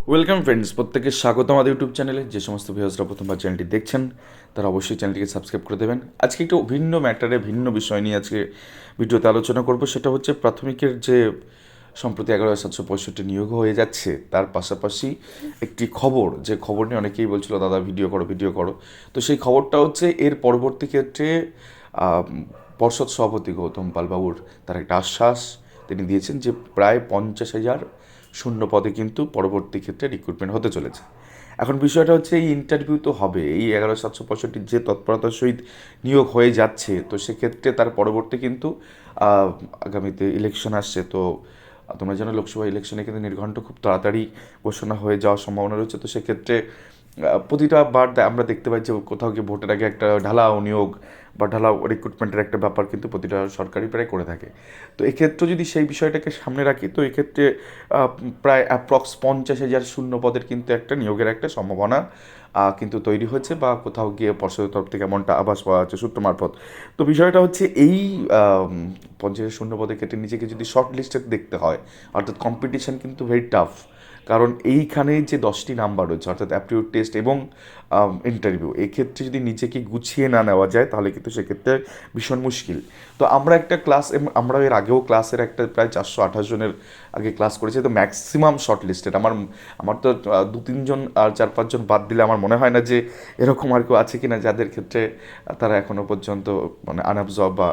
Welcome friends, প্রত্যেকে স্বাগত আমাদের ইউটিউব চ্যানেলে। যে সমস্ত ভিউয়ার্সরা প্রথমবার চ্যানেলটি দেখছেন তারা অবশ্যই চ্যানেলটিকে সাবস্ক্রাইব করে দেবেন। আজকে একটু ভিন্ন ম্যাটারে ভিন্ন বিষয় নিয়ে আজকে ভিডিওতে আলোচনা করব। সেটা হচ্ছে প্রাথমিকের যে সম্প্রতি 11,765 নিয়োগ হয়ে যাচ্ছে, তার পাশাপাশি একটি খবর, যে খবর নিয়ে অনেকেই বলছিল দাদা ভিডিও করো ভিডিও করো। তো সেই খবরটা হচ্ছে এর পরবর্তী ক্ষেত্রে আহ, পর্ষদ সভাপতি গৌতম পালবাবুর তার একটা আশ্বাস তিনি দিয়েছেন যে প্রায় 50,000 শূন্য পদে কিন্তু পরবর্তী ক্ষেত্রে রিক্রুটমেন্ট হতে চলেছে। এখন বিষয়টা হচ্ছে এই ইন্টারভিউ তো হবে, এই 11,765 যে তৎপরতার সহিত নিয়োগ হয়ে যাচ্ছে, তো সেক্ষেত্রে তার পরবর্তী কিন্তু আগামীতে ইলেকশন আসছে। তো তোমরা জানো লোকসভা ইলেকশনে কিন্তু নির্ঘণ্ট খুব তাড়াতাড়ি ঘোষণা হয়ে যাওয়ার সম্ভাবনা রয়েছে। তো সেক্ষেত্রে প্রতিটা বার আমরা দেখতে পাই যে কোথাও গিয়ে ভোটের আগে একটা ঢালাও নিয়োগ বা ঢালাও রিক্রুটমেন্টের একটা ব্যাপার কিন্তু প্রতিটা সরকারি প্রায় করে থাকে। তো এক্ষেত্রে যদি সেই বিষয়টাকে সামনে রাখি, তো এক্ষেত্রে প্রায় অ্যাপ্রক্স 50,000 শূন্য পদের কিন্তু একটা নিয়োগের একটা সম্ভাবনা কিন্তু তৈরি হয়েছে, বা কোথাও গিয়ে পর্ষদের তরফ থেকে এমনটা আভাস পাওয়া যাচ্ছে সূত্র মারফত। তো বিষয়টা হচ্ছে এই 50,000 শূন্য পদের ক্ষেত্রে নিজেকে যদি শর্ট লিস্টে দেখতে হয়, অর্থাৎ কম্পিটিশান কিন্তু ভেরি টাফ। কারণ এইখানে যে 10টি নাম্বার রয়েছে, অর্থাৎ অ্যাপটিটিউড টেস্ট এবং ইন্টারভিউ, এক্ষেত্রে যদি নিজেকে গুছিয়ে না নেওয়া যায় তাহলে কিন্তু সেক্ষেত্রে ভীষণ মুশকিল। তো আমরা একটা ক্লাস, আমরা এর আগেও ক্লাসের একটা প্রায় 428 জনের আগে ক্লাস করেছি। তো ম্যাক্সিমাম শর্ট লিস্টেড আমার আমার তো 2-3 জন আর 4-5 জন বাদ দিলে আমার মনে হয় না যে এরকম আর কেউ আছে কিনা যাদের ক্ষেত্রে তারা এখনও পর্যন্ত মানে আনঅবজর্ভ বা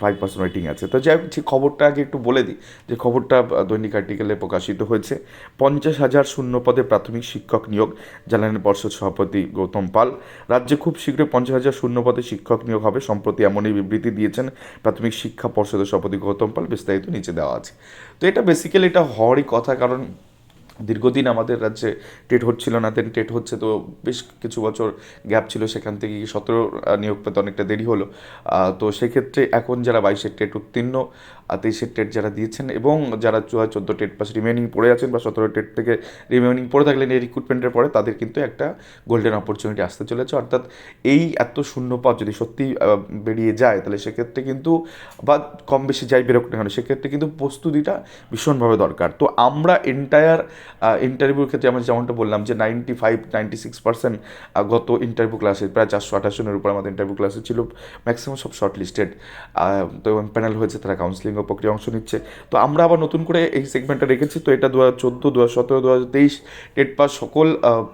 5% ওয়েটিং আছে। তো যাই হোক, যে খবরটা আগে একটু বলে দিই, যে খবরটা দৈনিক আর্টিকেলে প্রকাশিত হয়েছে। 50,000 শূন্য পদে প্রাথমিক শিক্ষক নিয়োগ, জানালেন পর্ষদ সভাপতি গৌতম পাল। রাজ্যে খুব শীঘ্রই 50,000 শূন্য পদে শিক্ষক নিয়োগ হবে, সম্প্রতি এমনই বিবৃতি দিয়েছেন প্রাথমিক শিক্ষা পর্ষদের সভাপতি গৌতম পাল। বিস্তারিত নিচে দেওয়া আছে। তো এটা বেসিক্যালি এটা হওয়ারই কথা, কারণ দীর্ঘদিন আমাদের রাজ্যে টেট হচ্ছিল না, দেন টেট হচ্ছে। তো বেশ কিছু বছর গ্যাপ ছিল, সেখান থেকে 17 নিয়োগ পেতে অনেকটা দেরি হলো। তো সেক্ষেত্রে এখন যারা 22-এর টেট উত্তীর্ণ, 23-এর টেট যারা দিয়েছেন, এবং যারা 14 টেট পাস রিমেনিং পড়ে আছেন, বা 17 টেট থেকে রিমেনিং পড়ে থাকলেন এই রিক্রুটমেন্টের পরে, তাদের কিন্তু একটা গোল্ডেন অপরচুনিটি আসতে চলেছে। অর্থাৎ এই এত শূন্য পদ যদি সত্যি বেরিয়ে যায়, তাহলে সেক্ষেত্রে কিন্তু, বা কম বেশি যাই বেরোক না কেন, সেক্ষেত্রে কিন্তু প্রস্তুতিটা ভীষণভাবে দরকার। তো আমরা এন্টায়ার ইন্টারভিউর ক্ষেত্রে আমরা যেমনটা বললাম যে 95-96% গত ইন্টারভিউ ক্লাসে প্রায় 428 জনের উপর আমাদের ইন্টারভিউ ক্লাসে ছিল, ম্যাক্সিমাম সব শর্ট লিস্টেড। তো এবং প্যানেল হয়েছে, তারা কাউন্সিলিং ও প্রক্রিয়া অংশ নিচ্ছে। তো আমরা আবার নতুন করে এই সেগমেন্টটা রেখেছি। তো এটা 2014, 2017, 2023 টেট পাস সকল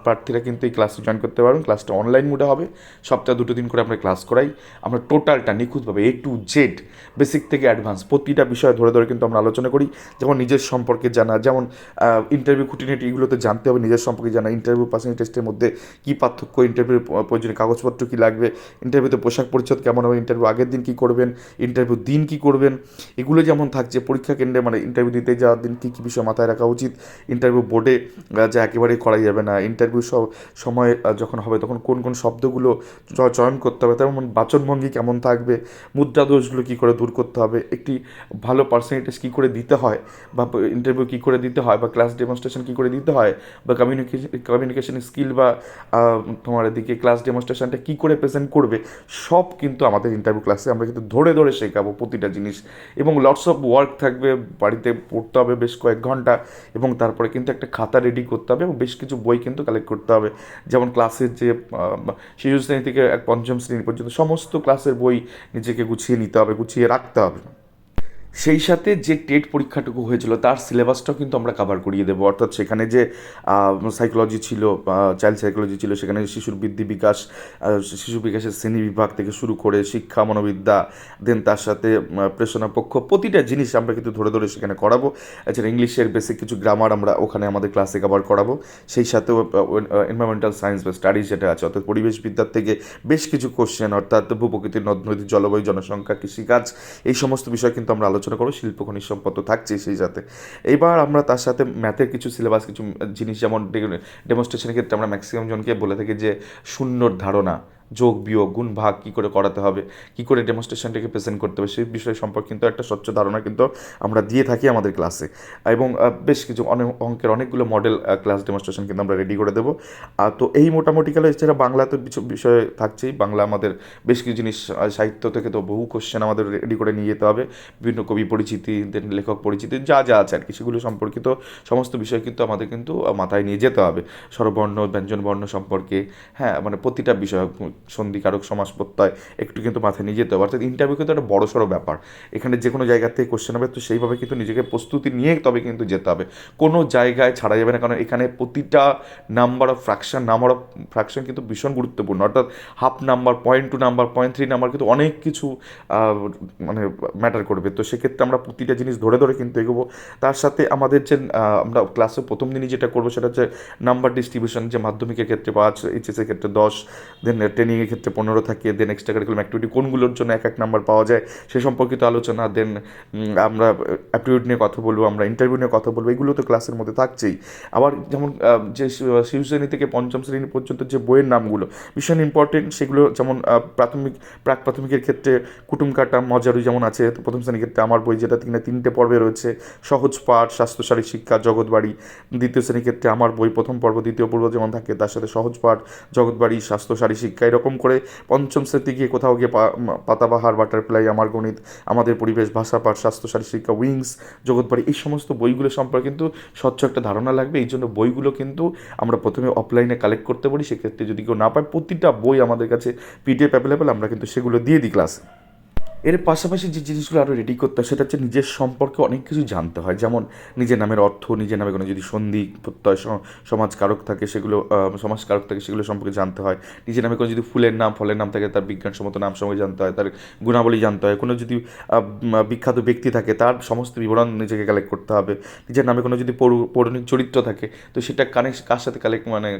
প্রার্থীরা কিন্তু এই ক্লাসে জয়েন করতে পারবেন। ক্লাসটা অনলাইন মোডে হবে, সপ্তাহে 2 দিন করে আমরা ক্লাস করাই। আমরা টোটালটা নিখুঁতভাবে A to Z, বেসিক থেকে অ্যাডভান্স প্রতিটা বিষয় ধরে ধরে কিন্তু আমরা আলোচনা করি। যেমন নিজের সম্পর্কে জানা, যেমন ইন্টারভিউ খুঁটিনাটি এগুলোতে জানতে হবে, নিজের সম্পর্কে জানা, ইন্টারভিউ পার্সোনাল টেস্টের মধ্যে কী পার্থক্য, ইন্টারভিউর প্রয়োজনীয় কাগজপত্র কী লাগবে, ইন্টারভিউতে পোশাক পরিচ্ছদ কেমন হবে, ইন্টারভিউ আগের দিন কী করবেন, ইন্টারভিউ দিন কী করবেন, এগুলো যেমন থাকছে। পরীক্ষা কেন্দ্রে মানে ইন্টারভিউ দিতে যাওয়ার দিন কী কী বিষয় মাথায় রাখা উচিত, ইন্টারভিউ বোর্ডে যা একেবারেই করাই যাবে না, ইন্টারভিউ সময় যখন হবে তখন কোন কোন শব্দগুলো চয়ন করতে হবে, তেমন বাচনভঙ্গি কেমন থাকবে, মুদ্রা দোষগুলো কী করে দূর করতে হবে, একটি ভালো পার্সোনালিটিস কী করে দিতে হয়, বা ইন্টারভিউ কী করে দিতে হয়, বা ক্লাস ডেমনস্ট্রেশন কী করে দিতে হয়, বা কমিউনিকেশন স্কিল, বা তোমার এদিকে ক্লাস ডেমনস্ট্রেশনটা কী করে প্রেজেন্ট করবে, সব কিন্তু আমাদের ইন্টারভিউ ক্লাসে আমরা কিন্তু ধরে ধরে শেখাবো প্রতিটা জিনিস। এবং লটস অফ ওয়ার্ক থাকবে, বাড়িতে পড়তে হবে বেশ কয়েক ঘন্টা, এবং তারপরে কিন্তু একটা খাতা রেডি করতে হবে, এবং বেশ কিছু বই কিন্তু কালেক্ট করতে হবে। যেমন ক্লাসের যে শিশু শ্রেণী থেকে পঞ্চম শ্রেণী পর্যন্ত সমস্ত ক্লাসের বই নিজেকে গুছিয়ে নিতে হবে, গুছিয়ে রাখতে হবে। সেই সাথে যে টেট পরীক্ষাটুকু হয়েছিল তার সিলেবাসটাও কিন্তু আমরা কাভার করিয়ে দেবো। অর্থাৎ সেখানে যে সাইকোলজি ছিল, চাইল্ড সাইকোলজি ছিল, সেখানে শিশুর বৃদ্ধি বিকাশ, শিশু বিকাশের শ্রেণী বিভাগ থেকে শুরু করে শিক্ষা মনোবিদ্যা, দেন তার সাথে প্রেষণা পক্ষ, প্রতিটা জিনিস আমরা কিন্তু ধরে ধরে সেখানে করাবো। এছাড়া ইংলিশের বেসিক কিছু গ্রামার আমরা ওখানে আমাদের ক্লাসে কাভার করাবো। সেই সাথেও এনভায়রনমেন্টাল সায়েন্স বা স্টাডিজ যেটা আছে, অর্থাৎ পরিবেশবিদ্যার থেকে বেশ কিছু কোশ্চেন, অর্থাৎ ভূপ্রকৃতির নদ নদী, জলবায়ু, জনসংখ্যা, কৃষিকাজ, এই সমস্ত বিষয় কিন্তু আমরা আলোচনা করবো। শিল্প খনিজ সম্পদ তো থাকছেই সেই সাথে। এবার আমরা তার সাথে ম্যাথের কিছু সিলেবাস, কিছু জিনিস, যেমন ডেমনস্ট্রেশনের ক্ষেত্রে আমরা ম্যাক্সিমাম জনকে বলে থাকি যে শূন্যর ধারণা, যোগ বিয়োগ গুণ ভাগ কী করে করাতে হবে, কী করে ডেমনস্ট্রেশনটাকে প্রেজেন্ট করতে হবে, সেই বিষয় সম্পর্কে কিন্তু একটা স্বচ্ছ ধারণা কিন্তু আমরা দিয়ে থাকি আমাদের ক্লাসে। এবং বেশ কিছু অঙ্কের অনেকগুলো মডেল ক্লাস ডেমনস্ট্রেশন কিন্তু আমরা রেডি করে দেবো। তো এই মোটামুটি গেলে এছাড়া বাংলাতে কিছু বিষয় থাকছেই। বাংলা আমাদের বেশ কিছু জিনিস, সাহিত্য থেকে তো বহু কোশ্চেন আমাদের রেডি করে নিয়ে যেতে হবে, বিভিন্ন কবি পরিচিতি, দেন লেখক পরিচিতি, যা যা আছে আর কি, সেগুলো সম্পর্কিত সমস্ত বিষয় কিন্তু আমাদের কিন্তু মাথায় নিয়ে যেতে হবে। স্বরবর্ণ ব্যঞ্জন বর্ণ সম্পর্কে, হ্যাঁ, মানে প্রতিটা বিষয়, সন্ধিকারক সমাস প্রত্যয় একটু কিন্তু মাথায় নিয়ে যেতে হবে। অর্থাৎ ইন্টারভিউ কিন্তু একটা বড়সড় ব্যাপার, এখানে যে কোনো জায়গা থেকে কোশ্চেন হবে, তো সেইভাবে কিন্তু নিজেকে প্রস্তুতি নিয়ে তবে কিন্তু যেতে হবে, কোনো জায়গায় ছাড়া যাবে না। কারণ এখানে প্রতিটা নাম্বার অফ ফ্র্যাকশন কিন্তু ভীষণ গুরুত্বপূর্ণ। অর্থাৎ হাফ নাম্বার, 0.2 নাম্বার, 0.3 নাম্বার কিন্তু অনেক কিছু মানে ম্যাটার করবে। তো সেক্ষেত্রে আমরা প্রতিটা জিনিস ধরে ধরে কিন্তু এগোবো। তার সাথে আমাদের যে আমরা ক্লাসে প্রথম দিনই যেটা করবো সেটা হচ্ছে নাম্বার ডিস্ট্রিবিউশন, যে মাধ্যমিকের ক্ষেত্রে 5, এইচএসের ক্ষেত্রে 10, দেন ট্রেনিংয়ের ক্ষেত্রে 15 থাকে, দেন এক্সট্রা কারিকুলাম অ্যাক্টিভিটি কোনগুলোর জন্য এক নাম্বার পাওয়া যায় সে সম্পর্কিত আলোচনা, দেন আমরা অ্যাপটিটিউড নিয়ে কথা বলবো, আমরা ইন্টারভিউ নিয়ে কথা বলবো, এগুলো তো ক্লাসের মধ্যে থাকছেই। আবার যেমন যে শিশু শ্রেণী থেকে পঞ্চম শ্রেণী পর্যন্ত যে বইয়ের নামগুলো ভীষণ ইম্পর্টেন্ট, সেগুলো যেমন প্রাক প্রাথমিকের ক্ষেত্রে কুটুম কাটা মজারুই যেমন আছে, তো প্রথম শ্রেণীর ক্ষেত্রে আমার বই, যেটা 3টে পর্বে রয়েছে, সহজ পাঠ, স্বাস্থ্যসারী শিক্ষা, জগৎবাড়ি। দ্বিতীয় শ্রেণীর ক্ষেত্রে আমার বই প্রথম পর্ব দ্বিতীয় পর্ব যেমন থাকে, তার সাথে সহজ পাঠ, জগৎবাড়ি, স্বাস্থ্যসারী শিক্ষা, এরকম করে পঞ্চম শ্রেণীতে গিয়ে কোথাও গিয়ে পাতাবাহার, বাটারফ্লাই, আমার গণিত, আমাদের পরিবেশ, ভাষা পাঠ, স্বাস্থ্যসারী শিক্ষা, উইংস, জগৎবাড়ি, এই সমস্ত বইগুলো সম্পর্কে কিন্তু স্বচ্ছ একটা ধারণা লাগবে। এই জন্য বইগুলো কিন্তু আমরা প্রথমে অফলাইনে কালেক্ট করতে পারি। সেক্ষেত্রে যদি কেউ না পায়, প্রতিটা বই আমাদের কাছে পিডিএফ অ্যাভেলেবেল, আমরা কিন্তু সেগুলো দিয়ে দিই ক্লাসে। এর পাশাপাশি যে জিনিসগুলো আরও রেডি করতে হয় সেটা হচ্ছে নিজের সম্পর্কে অনেক কিছু জানতে হয়। যেমন নিজের নামের অর্থ, নিজের নামে কোনো যদি সন্ধি প্রত্যয় সমাজকারক থাকে সেগুলো, সমাজকারক থাকে সেগুলো সম্পর্কে জানতে হয়। নিজের নামে কোনো যদি ফুলের নাম ফলের নাম থাকে তার বিজ্ঞানসম্মত নাম সম্পর্কে জানতে হয়, তার গুণাবলী জানতে হয়। কোনো যদি বিখ্যাত ব্যক্তি থাকে তার সমস্ত বিবরণ নিজেকে কালেক্ট করতে হবে। নিজের নামে কোনো যদি পৌরাণিক চরিত্র থাকে তো সেটা কার সাথে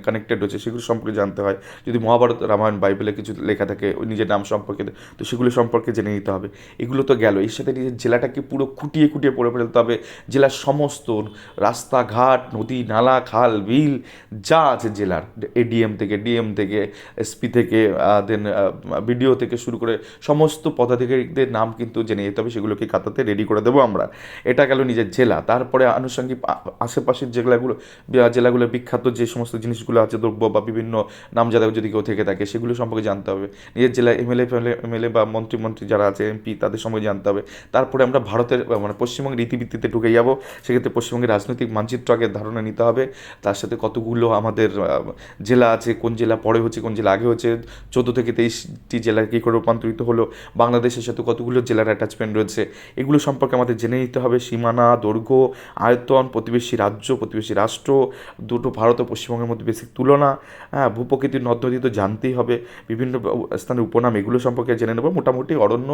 কানেক্টেড হচ্ছে সেগুলো সম্পর্কে জানতে হয়। যদি মহাভারত, রামায়ণ, বাইবেলে কিছু লেখা থাকে ওই নিজের নাম সম্পর্কে, তো সেগুলো সম্পর্কে জেনে নিতে হবে। এগুলো তো গেল, এর সাথে নিজের জেলাটাকে পুরো খুঁটিয়ে খুঁটিয়ে পড়ে ফেলতে হবে। জেলার সমস্ত রাস্তাঘাট, নদী নালা, খাল বিল যা আছে জেলার, এডিএম থেকে, ডিএম থেকে, এসপি থেকে, দেন বিডিও থেকে শুরু করে সমস্ত পদাধিকারীদের নাম কিন্তু জেনে যেতে হবে, সেগুলোকে খাতাতে রেডি করে দেবো আমরা। এটা গেল নিজের জেলা। তারপরে আনুষঙ্গিক আশেপাশের জেলাগুলো বিখ্যাত যে সমস্ত জিনিসগুলো আছে, দ্রব্য বা বিভিন্ন নামজাদা যদি কেউ থেকে থাকে সেগুলো সম্পর্কে জানতে হবে। নিজের জেলায় এমএলএ বা মন্ত্রী যারা আছে, এমপি, তাদের সম্পর্কে জানতে হবে। তারপরে আমরা ভারতের মানে পশ্চিমবঙ্গের রীতিভিত্তিতে ঢুকে যাব। সেক্ষেত্রে পশ্চিমবঙ্গের রাজনৈতিক মানচিত্র আগে ধারণা নিতে হবে। তার সাথে কতগুলো আমাদের জেলা আছে, কোন জেলা পরে হচ্ছে, কোন জেলা আগে হচ্ছে, 14 থেকে 23টি জেলা কী করে রূপান্তরিত হলো, বাংলাদেশের সাথে কতগুলো জেলার অ্যাটাচমেন্ট রয়েছে, এগুলো সম্পর্কে আমাদের জেনে নিতে হবে। সীমানা, দৈর্ঘ্য, আয়তন, প্রতিবেশী রাজ্য, প্রতিবেশী রাষ্ট্র, দুটো ভারত ও পশ্চিমবঙ্গের মধ্যে বেসিক তুলনা, হ্যাঁ, ভূপ্রকৃতির নদ নদী তো জানতেই হবে, বিভিন্ন স্থানের উপনাম, এগুলো সম্পর্কে জেনে নেব। মোটামুটি অরণ্য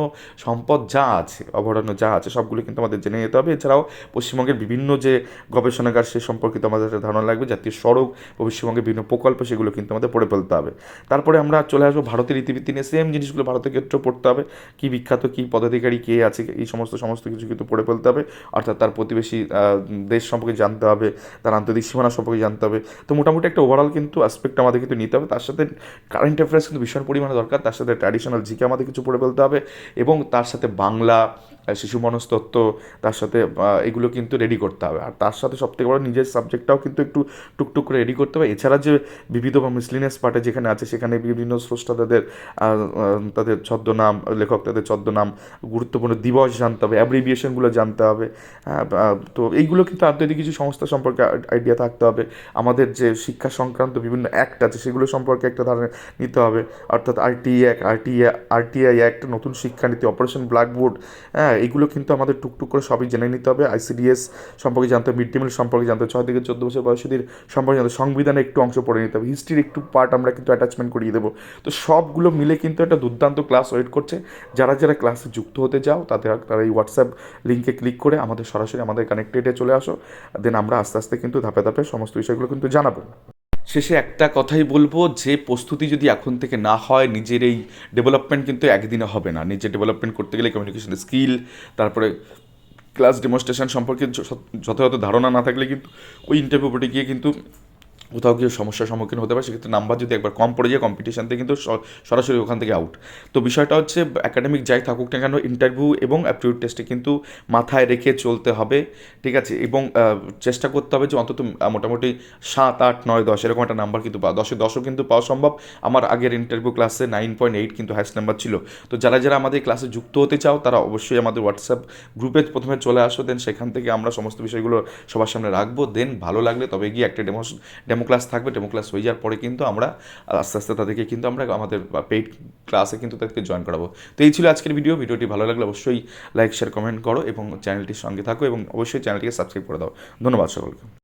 সম্পদ যা আছে, অভয়ারণ্য যা আছে, সবগুলো কিন্তু আমাদের জেনে যেতে হবে। এছাড়াও পশ্চিমবঙ্গের বিভিন্ন যে গবেষণাগার সে সম্পর্কিত আমাদের একটা ধারণা লাগবে, জাতীয় সড়ক, পশ্চিমবঙ্গের বিভিন্ন প্রকল্প, সেগুলো কিন্তু আমাদের পড়ে ফেলতে হবে। তারপরে আমরা চলে আসবো ভারতের রীতিভিত্তি নিয়ে, সেম জিনিসগুলো ভারতের ক্ষেত্রেও পড়তে হবে। কী বিখ্যাত, কী পদাধিকারী, কে আছে, এই সমস্ত কিছু কিন্তু পড়ে ফেলতে হবে। অর্থাৎ তার প্রতিবেশী দেশ সম্পর্কে জানতে হবে, তার আন্তর্জাতিক সীমানা সম্পর্কে জানতে হবে। তো মোটামুটি একটা ওভারঅল কিন্তু অ্যাসপেক্ট আমাদের কিন্তু নিতে হবে। তার সাথে কারেন্ট অ্যাফেয়ার্স কিন্তু ভীষণ পরিমাণে দরকার, তার সাথে ট্র্যাডিশনাল জিকে আমাদের কিছু পড়ে ফেলতে হবে, এবং তার সাথে বাংলা, শিশু মনস্তত্ত্ব, তার সাথে এগুলো কিন্তু রেডি করতে হবে। আর তার সাথে সবথেকে বড় নিজের সাবজেক্টটাও কিন্তু একটু টুকটুক করে রেডি করতে হবে। এছাড়া যে বিবিধ বা মিসলিনিয়াস পার্টে যেখানে আছে সেখানে বিভিন্ন স্রষ্টা তাদের ছদ্মনাম, লেখক তাদের ছদ্মনাম, গুরুত্বপূর্ণ দিবস জানতে হবে, অ্যাব্রিভিয়েশনগুলো জানতে হবে। তো এইগুলো কিন্তু আন্তর্জাতিক কিছু সংস্থা সম্পর্কে আইডিয়া থাকতে হবে। আমাদের যে শিক্ষা সংক্রান্ত বিভিন্ন অ্যাক্ট আছে সেগুলো সম্পর্কে একটা ধারণা নিতে হবে। অর্থাৎ আরটিআই অ্যাক্ট, নতুন শিক্ষানীতি, অপারেশন ব্ল্যাকবোর্ড, হ্যাঁ, এইগুলো কিন্তু আমাদের টুকটুক করে সবই জেনে নিতে হবে। আইসিডিএস সম্পর্কে জানতে হবে, মিড ডে মিল সম্পর্কে জানতে হবে, 6 থেকে 14 বছর বয়সীদের সম্পর্কে জানতে হবে, সংবিধানে একটু অংশ পড়ে নিতে হবে, হিস্ট্রির একটু পার্ট আমরা কিন্তু অ্যাটাচমেন্ট করিয়ে দেবো। তো সবগুলো মিলে কিন্তু একটা দুর্দান্ত ক্লাস ওয়েট করছে। যারা ক্লাসে যুক্ত হতে চাও তারা এই হোয়াটসঅ্যাপ লিঙ্কে ক্লিক করে সরাসরি আমাদের কানেক্টেডে চলে আসো। দেন আমরা আস্তে আস্তে কিন্তু ধাপে ধাপে সমস্ত বিষয়গুলো কিন্তু জানাবো। শেষে একটা কথাই বলবো, যে প্রস্তুতি যদি এখন থেকে না হয়, নিজের এই ডেভেলপমেন্ট কিন্তু একদিনে হবে না। নিজের ডেভেলপমেন্ট করতে গেলে কমিউনিকেশন স্কিল, তারপরে ক্লাস ডেমনস্ট্রেশন সম্পর্কে যথাযথ ধারণা না থাকলে কিন্তু ওই ইন্টারভিউ বোর্ডে গিয়ে কিন্তু কোথাও কেউ সমস্যার সম্মুখীন হতে পারে, সেক্ষেত্রে নাম্বার যদি একবার কম পড়ে যায় কম্পিটিশান থেকে কিন্তু সরাসরি ওখান থেকে আউট। তো বিষয়টা হচ্ছে একাডেমিক যাই থাকুক না কেন, ইন্টারভিউ এবং অ্যাপটিটিউড টেস্টে কিন্তু মাথায় রেখে চলতে হবে, ঠিক আছে? এবং চেষ্টা করতে হবে যে অন্তত মোটামুটি 7, 8, 9, 10 এরকম একটা নাম্বার কিন্তু পাওয়া, 10-এ 10ও কিন্তু পাওয়া সম্ভব। আমার আগের ইন্টারভিউ ক্লাসে 9.8 কিন্তু হাইস্ট নাম্বার ছিল। তো যারা যারা আমাদের ক্লাসে যুক্ত হতে চাও তারা অবশ্যই আমাদের হোয়াটসঅ্যাপ গ্রুপে প্রথমে চলে আসো, দেন সেখান থেকে আমরা সমস্ত বিষয়গুলো সবার সামনে রাখবো। দেন ভালো লাগলে তবে গিয়ে একটা ডেমো ক্লাস থাকবে, ডেমো ক্লাস হয়ে যাওয়ার পরে কিন্তু আমরা আস্তে আস্তে তাদেরকে কিন্তু আমরা আমাদের পেইড ক্লাসে কিন্তু তাদেরকে জয়েন করাবো। তো এই ছিল আজকের ভিডিওটি ভালো লাগলে অবশ্যই লাইক শেয়ার কমেন্ট করো এবং চ্যানেলটির সঙ্গে থাকো এবং অবশ্যই চ্যানেলটিকে সাবস্ক্রাইব করে দাও। ধন্যবাদ সকলকে।